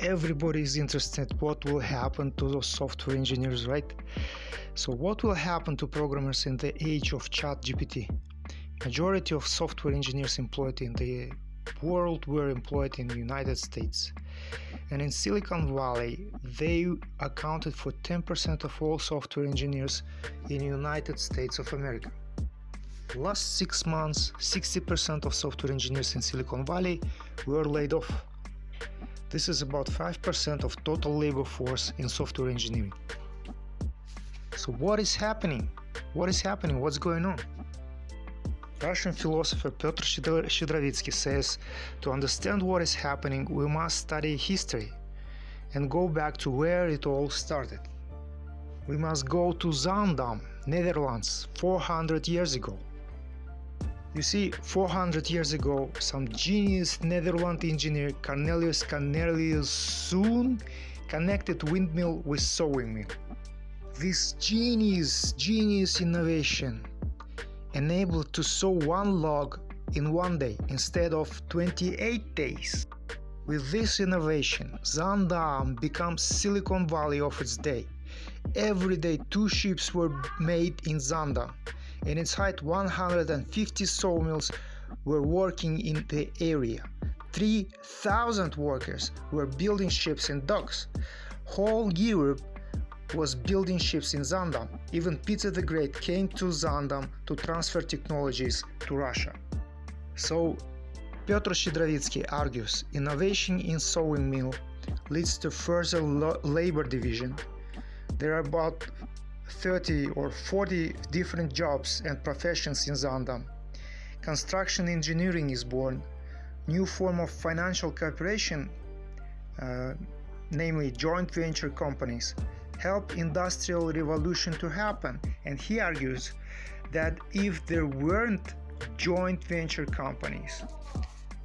everybody is interested what will happen to those software engineers, right? So what will happen to programmers in the age of ChatGPT? Majority of software engineers employed in the world were employed in the United States. And in Silicon Valley, they accounted for 10% of all software engineers in the United States of America. Last 6 months, 60% of software engineers in Silicon Valley were laid off. This is about 5% of total labor force in software engineering. So what is happening? What's going on? Russian philosopher Pyotr Shchedrovitsky says, to understand what is happening, we must study history and go back to where it all started. We must go to Zaandam, Netherlands, 400 years ago. You see, 400 years ago, some genius Netherlands engineer Cornelius Soon connected windmill with sewing mill. This genius innovation enabled to sew one log in one day instead of 28 days. With this innovation, Zaandam becomes Silicon Valley of its day. Every day 2 ships were made in Zaandam. In its height, 150 sawmills were working in the area. 3,000 workers were building ships and docks. Whole Europe was building ships in Zaandam. Even Peter the Great came to Zaandam to transfer technologies to Russia. So, Pyotr Shchedrovitsky argues innovation in sewing mill leads to further labor division. There are about 30 or 40 different jobs and professions in Zaandam. Construction engineering is born. New form of financial cooperation, namely joint venture companies, help industrial revolution to happen. And he argues that if there weren't joint venture companies,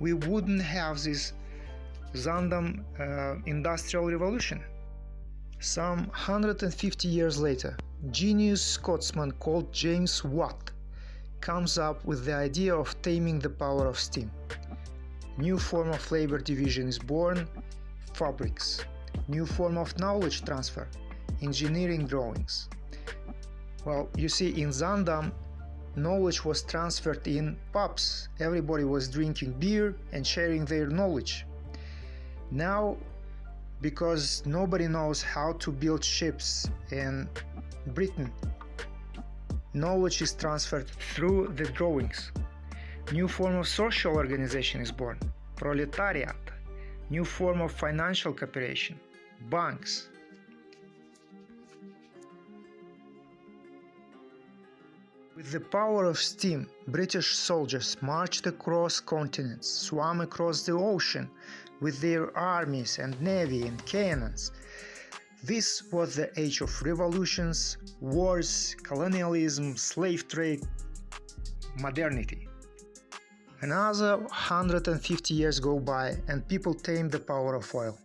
we wouldn't have this Zaandam industrial revolution. Some 150 years later, genius Scotsman called James Watt comes up with the idea of taming the power of steam. New form of labor division is born, fabrics. New form of knowledge transfer, engineering drawings. Well, you see, in Zaandam, knowledge was transferred in pubs. Everybody was drinking beer and sharing their knowledge. Now, because nobody knows how to build ships in Britain, knowledge is transferred through the drawings. New form of social organization is born, proletariat. New form of financial cooperation, banks. With the power of steam, British soldiers marched across continents, swam across the ocean with their armies and navy and cannons. This was the age of revolutions, wars, colonialism, slave trade, modernity. Another 150 years go by and people tame the power of oil.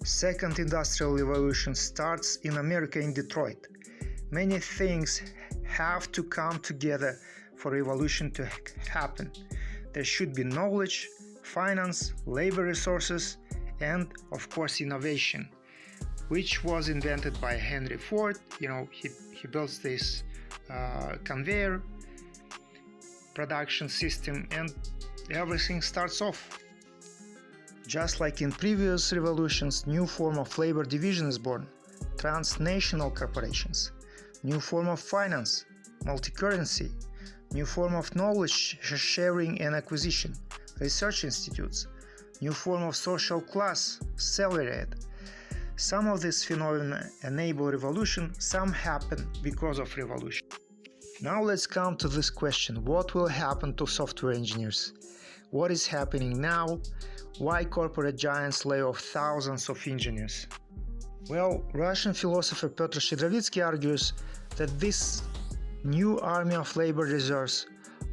Second industrial revolution starts in America, in Detroit. Many things have to come together for revolution to happen. There should be knowledge, finance, labor resources, and of course innovation, which was invented by Henry Ford. He built this conveyor production system, and everything starts off. Just like in previous revolutions, new form of labor division is born, transnational corporations. New form of finance, multi-currency. New form of knowledge sharing and acquisition, research institutes. New form of social class, salaried. Some of these phenomena enable revolution, some happen because of revolution. Now let's come to this question: what will happen to software engineers? What is happening now? Why corporate giants lay off thousands of engineers? Well, Russian philosopher Pyotr Shchedrovitsky argues that this new army of labor reserves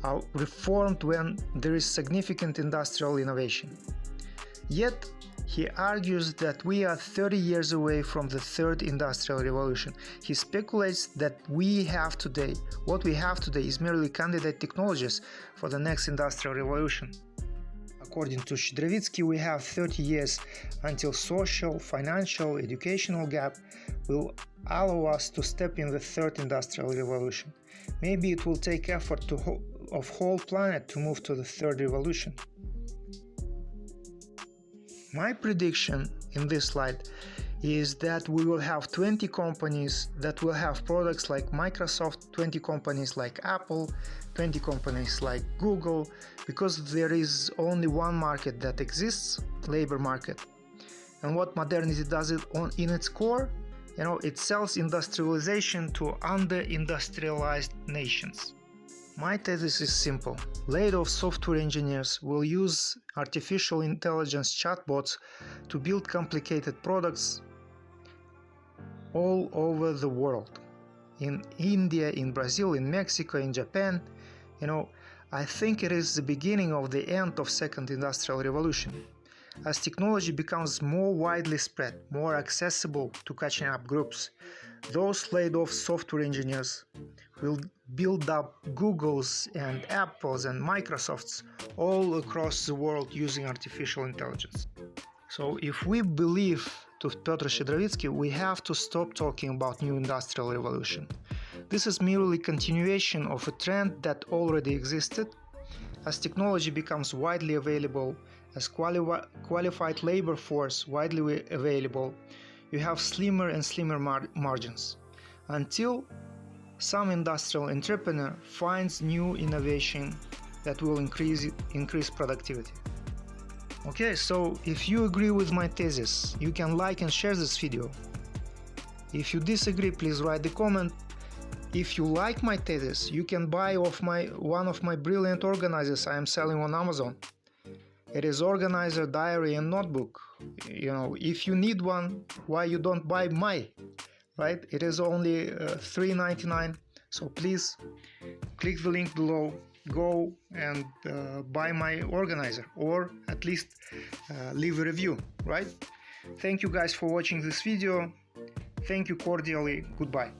are reformed when there is significant industrial innovation. Yet, he argues that we are 30 years away from the third industrial revolution. He speculates that what we have today is merely candidate technologies for the next industrial revolution. according to Shidravitsky, we have 30 years until social, financial, educational gap will allow us to step in the third industrial revolution. Maybe it will take effort of whole planet to move to the third revolution. My prediction in this slide is that we will have 20 companies that will have products like Microsoft, 20 companies like Apple, 20 companies like Google, because there is only one market that exists, labor market. And what modernity does in its core, it sells industrialization to under-industrialized nations. My thesis is simple. Laid-off software engineers will use artificial intelligence chatbots to build complicated products all over the world. In India, in Brazil, in Mexico, in Japan. I think it is the beginning of the end of second industrial revolution. As technology becomes more widely spread, more accessible to catching up groups, those laid-off software engineers will build up Googles and Apples and Microsofts all across the world using artificial intelligence. So if we believe to Piotr Shidravitsky, we have to stop talking about new industrial revolution. This is merely continuation of a trend that already existed. As technology becomes widely available, as qualified labor force widely available, you have slimmer and slimmer margins, until some industrial entrepreneur finds new innovation that will increase productivity. Okay, so if you agree with my thesis, you can like and share this video. If you disagree, please write the comment. If you like my thesis, you can buy one of my brilliant organizers I am selling on Amazon. It is organizer, diary and notebook. If you need one, why you don't buy my, right? It is only $3.99. So please click the link below, go and buy my organizer, or at least leave a review, right? Thank you guys for watching this video. Thank you cordially. Goodbye.